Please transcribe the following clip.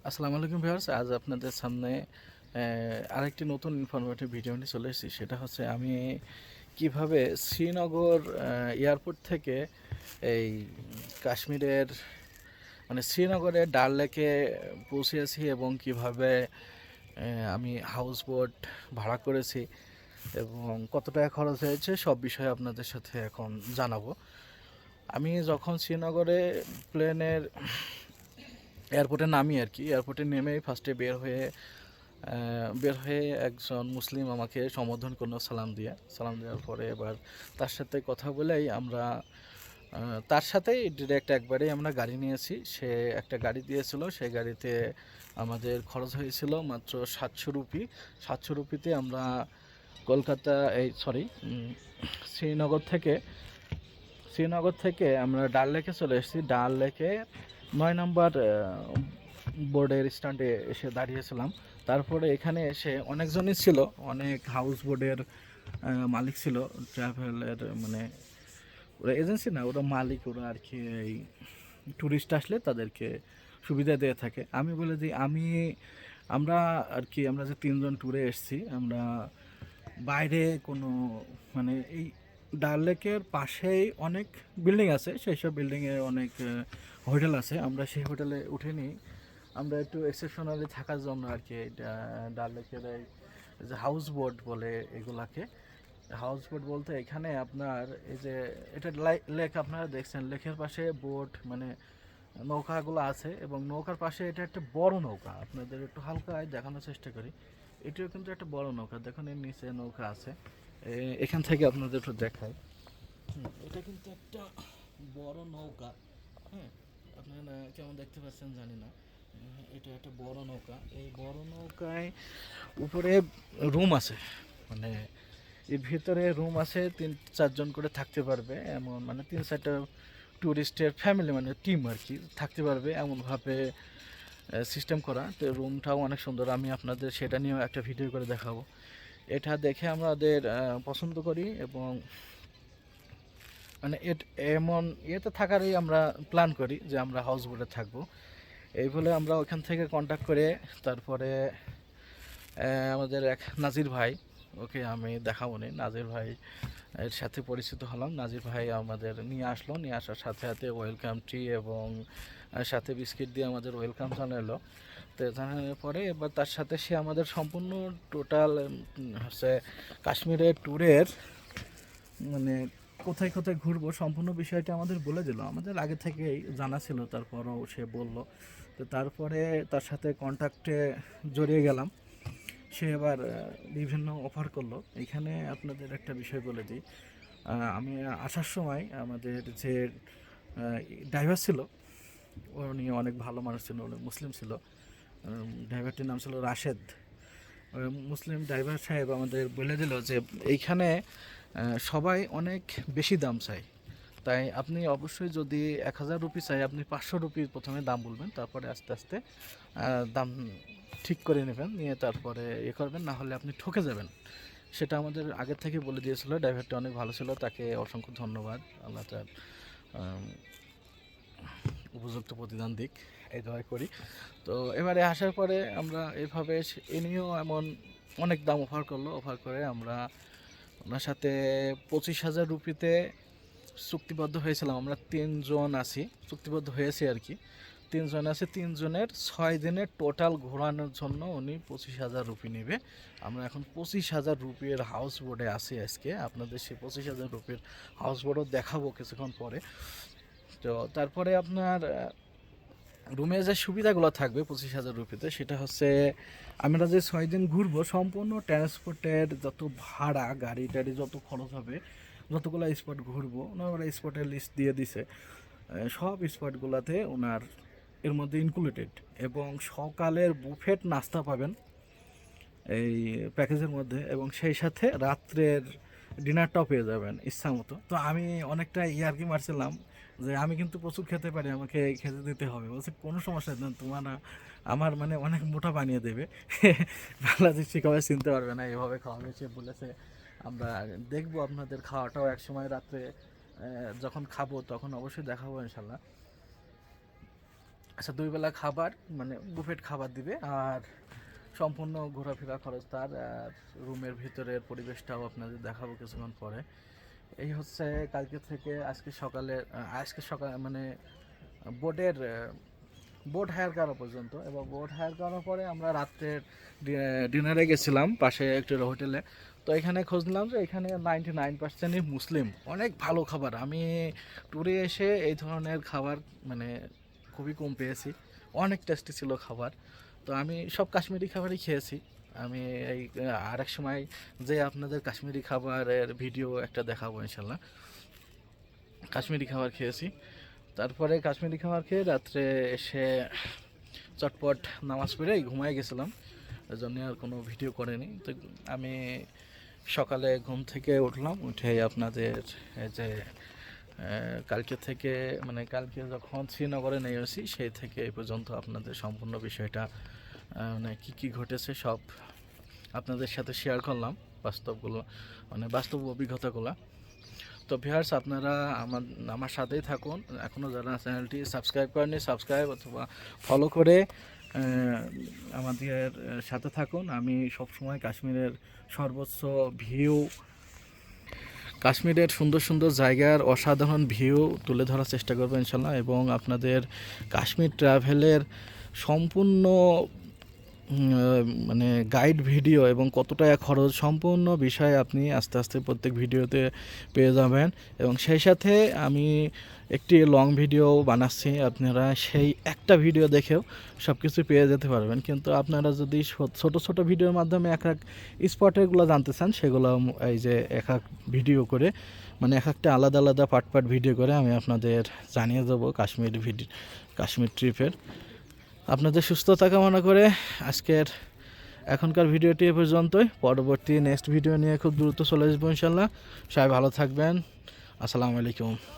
আসসালামু আলাইকুম ভিউয়ার্স, আজ আপনাদের সামনে আরেকটি নতুন ইনফরমেটিভ ভিডিও নিয়ে চলে এসেছি। সেটা হচ্ছে আমি কিভাবে শ্রীনগর এয়ারপোর্ট থেকে এই কাশ্মীরের মানে শ্রীনগরের ডাল লেকে পৌঁছেছি এবং কিভাবে আমি হাউস বোট ভাড়া করেছি এবং কত টাকা খরচ হয়েছে সব বিষয়ে আপনাদের সাথে এখন জানাবো। আমি যখন শ্রীনগরে প্লেনের এয়ারপোর্টে নামি আর কি, এয়ারপোর্টে নেমেই ফার্স্টে বের হয়ে একজন মুসলিম আমাকে সম্বোধন করলো সালাম দেওয়ার পরে এবার তার সাথে কথা বলেই আমরা তার সাথেই ডিরেক্ট একবারেই আমরা গাড়ি নিয়েছি। সে একটা গাড়ি দিয়েছিল, সেই গাড়িতে আমাদের খরচ হয়েছিল মাত্র 700 রুপি। 700 রুপিতে আমরা কলকাতা শ্রীনগর থেকে শ্রীনগর থেকে আমরা ডাল লেকে চলে এসেছি। ডাল লেকে 9 নম্বর বোর্ডের স্ট্যান্ডে এসে দাঁড়িয়েছিলাম। তারপরে এখানে এসে অনেকজনই ছিল, অনেক হাউস বোর্ডের মালিক ছিল, ট্রাভেলের মানে ওরা এজেন্সি না, ওরা মালিক, ওরা আর কি এই ট্যুরিস্ট আসলে তাদেরকে সুবিধা দিয়ে থাকে। আমি বলে দিই আমরা আর কি আমরা যে 3জন ট্যুরে এসেছি, আমরা বাইরে কোনো মানে এই ডাল লেকের পাশেই অনেক বিল্ডিং আছে, সেই সব বিল্ডিংয়ে অনেক হোটেল আছে। আমরা সেই হোটেলে উঠিনি, আমরা একটু এক্সেপশনালি থাকার জন্য আর কি ডাল লেকের এই যে হাউস বোট বলে এগুলাকে। হাউস বোট বলতে এখানে আপনার এই যে এটা লেক, আপনারা দেখছেন লেকের পাশে বোট মানে নৌকাগুলো আছে এবং নৌকার পাশে এটা একটা বড় নৌকা। আপনাদের একটু হালকায় দেখানোর চেষ্টা করি। এটিও কিন্তু একটা বড় নৌকা, দেখুন এর নিচে নৌকা আছে। এখান থেকে আপনাদের একটু দেখাই। এটা কিন্তু একটা বড় নৌকা। হ্যাঁ, আপনারা কেমন দেখতে পাচ্ছেন জানি না। এটা একটা বড় নৌকা। এই বড় নৌকায় উপরে রুম আছে, মানে এর ভিতরে রুম আছে, 3-4 জন করে থাকতে পারবে এমন, মানে 3-4টা ট্যুরিস্টের ফ্যামিলি মানে টিম আর কি থাকতে পারবে এমনভাবে সিস্টেম করা। তো রুমটাও অনেক সুন্দর, আমি আপনাদের সেটা নিয়েও একটা ভিডিও করে দেখাবো। এটা দেখে আমাদের পছন্দ করি এবং মানে এমন ইয়েতে থাকারই আমরা প্ল্যান করি যে আমরা হাউস বোটে থাকবো। এই বলে আমরা ওখান থেকে কন্ট্যাক্ট করে তারপরে আমাদের এক নাজির ভাই, ওকে আমি দেখাবো নি, নাজির ভাই এর সাথে পরিচিত হলাম। নাজির ভাই আমাদের নিয়ে আসলো, নিয়ে আসার সাথে সাথে ওয়েলকাম টি এবং সাথে বিস্কিট দিয়ে আমাদের ওয়েলকাম জানালো। তো জানানোর পরে এবার তার সাথে সে আমাদের সম্পূর্ণ টোটাল হচ্ছে কাশ্মীরের ট্যুরের মানে কোথায় কোথায় ঘুরবো সম্পূর্ণ বিষয়টা আমাদের বলে দিল। আমাদের আগে থেকেই জানা ছিল, তারপরও সে বলল। তো তারপরে তার সাথে কন্ট্যাক্টে জড়িয়ে গেলাম। সে এবার বিভিন্ন অফার করলো। এখানে আপনাদের একটা বিষয় বলে দিই, আমি আসার সময় আমাদের যে ড্রাইভার ছিল, উনি অনেক ভালো মানুষ ছিল, অনেক মুসলিম ছিল। ড্রাইভারটির নাম ছিল রাশেদ। মুসলিম ড্রাইভার সাহেব আমাদের বলে দিল যে এইখানে সবাই অনেক বেশি দাম চায়, তাই আপনি অবশ্যই যদি 1000 রুপি চাই, আপনি 500 রুপি প্রথমে দাম বলবেন, তারপরে আস্তে আস্তে দাম ঠিক করে নেবেন, নিয়ে তারপরে করবেন, না হলে আপনি ঠকে যাবেন। সেটা আমাদের আগে থেকে বলে দিয়েছিল। ড্রাইভারটা অনেক ভালো ছিল, তাকে অসংখ্য ধন্যবাদ। আল্লাহ তার উপযুক্ত প্রতিদান দিক, এই দোয়া করি। তো এবারে আসার পরে আমরা এভাবে এ নিয়েও এমন অনেক দাম অফার করলো। অফার করে আমরা ওনার সাথে 25,000 রুপিতে চুক্তিবদ্ধ হয়েছিলাম। আমরা 3জন আছি, চুক্তিবদ্ধ হয়েছি আর কি। 3জন আছে, 3জনের 6 দিনের টোটাল ঘোরানোর জন্য উনি 25,000 রুপি নেবে। আমরা এখন 25,000 রুপির হাউস বোটে আছি আজকে। আপনাদের সেই 25,000 রুপির হাউস বোটও দেখাবো কিছুক্ষণ পরে। তো তারপরে আপনার রুমে যে সুবিধাগুলো থাকবে 25,000 রুপিতে, সেটা হচ্ছে আমরা যে 6 দিন ঘুরবো সম্পূর্ণ ট্রান্সপোর্টের যত ভাড়া, গাড়ি টাড়ি যত খরচ হবে, যতগুলো স্পট ঘুরবো ওনারা স্পটের লিস্ট দিয়ে দিছে। সব স্পটগুলোতে ওনার এর মধ্যে ইনক্লুডেড, এবং সকালের বুফেট নাস্তা পাবেন এই প্যাকেজের মধ্যে, এবং সেই সাথে রাত্রের ডিনারটাও পেয়ে যাবেন ইচ্ছা মতো। তো আমি অনেকটা ইয়ার্কি মারছিলাম যে আমি কিন্তু প্রচুর খেতে পারি, আমাকে খেতে দিতে হবে। বলছে কোনো সমস্যা নেই, তোমার আমার মানে অনেক মোটা বানিয়ে দেবে, বাংলাদেশি খাবার চিনতে পারবে না, এভাবে খাওয়াবে সে বলেছে। আমরা দেখবো আপনাদের খাওয়াটাও এক সময় রাত্রে যখন খাবো তখন অবশ্যই দেখাবো ইনশাল্লাহ। আচ্ছা, 2 বেলা খাবার মানে বুফেট খাবার দিবে, আর সম্পূর্ণ ঘোরাফেরা খরচ তার। আর রুমের ভিতরের পরিবেশটাও আপনাদের দেখাবো কিছুক্ষণ পরে। এই হচ্ছে কালকে থেকে আজকে সকালে মানে বোটের বোট হায়ার করা পর্যন্ত, এবং বোট হায়ার করার পরে আমরা রাত্রের ডিনারে গেছিলাম পাশে একটা হোটেলে। তো এখানে খুঁজলাম যে এখানে 99%ই মুসলিম, অনেক ভালো খাবার। আমি ট্যুরে এসে এই ধরনের খাবার মানে খুবই কম পেয়েছি, অনেক টেস্টি ছিল খাবার। তো আমি সব কাশ্মীরি খাবারই খেয়েছি। আমি এই আরেক সময় যে আপনাদের কাশ্মীরি খাবারের ভিডিও একটা দেখাবো ইনশাল্লাহ। কাশ্মীরি খাবার খেয়েছি, তারপরে কাশ্মীরি খাবার খেয়ে রাত্রে এসে চটপট নামাজ পড়েই ঘুমায় গেছিলাম, ওই জন্য আর কোনো ভিডিও করিনি। তো আমি সকালে ঘুম থেকে উঠলাম, উঠে আপনাদের এই যে কালকে থেকে মানে কালকে যখন শ্রীনগরে নেমেছি সেই থেকে এই পর্যন্ত আপনাদের সম্পূর্ণ বিষয়টা মানে কী কী ঘটেছে সব আপনাদের সাথে শেয়ার করলাম, বাস্তবগুলো মানে বাস্তব অভিজ্ঞতাগুলো। তো ভিউয়ার্স, আপনারা আমার সাথেই থাকুন। এখনও যারা চ্যানেলটি সাবস্ক্রাইব করেনি, সাবস্ক্রাইব অথবা ফলো করে আমাদের সাথে থাকুন। আমি সবসময় কাশ্মীরের সর্বোচ্চ ভিউ, কাশ্মীরের সুন্দর সুন্দর জায়গার অসাধারণ ভিউ তুলে ধরার চেষ্টা করবো ইনশাল্লাহ, এবং আপনাদের কাশ্মীর ট্রাভেলের সম্পূর্ণ মানে গাইড ভিডিও এবং কত টাকা খরচ সম্পূর্ণ বিষয় আপনি আস্তে আস্তে প্রত্যেক ভিডিওতে পেয়ে যাবেন। এবং সেই সাথে আমি একটি লং ভিডিও বানাচ্ছি, আপনারা সেই একটা ভিডিও দেখেও সব কিছু পেয়ে যেতে পারবেন। কিন্তু আপনারা যদি ছোট ছোট ভিডিওর মাধ্যমে এক এক স্পটেরগুলো জানতে চান, সেগুলো এই যে এক এক ভিডিও করে মানে এক একটা আলাদা আলাদা পার্ট ভিডিও করে আমি আপনাদের জানিয়ে দেবো কাশ্মীর ট্রিপের। আপনাদের সুস্থতা কামনা করে এখনকার ভিডিওটি এ পর্যন্তই। পরবর্তী নেক্সট ভিডিও নিয়ে খুব দ্রুত চলে আসবো ইনশাল্লাহ। সবাই ভালো থাকবেন। আসসালামু আলাইকুম।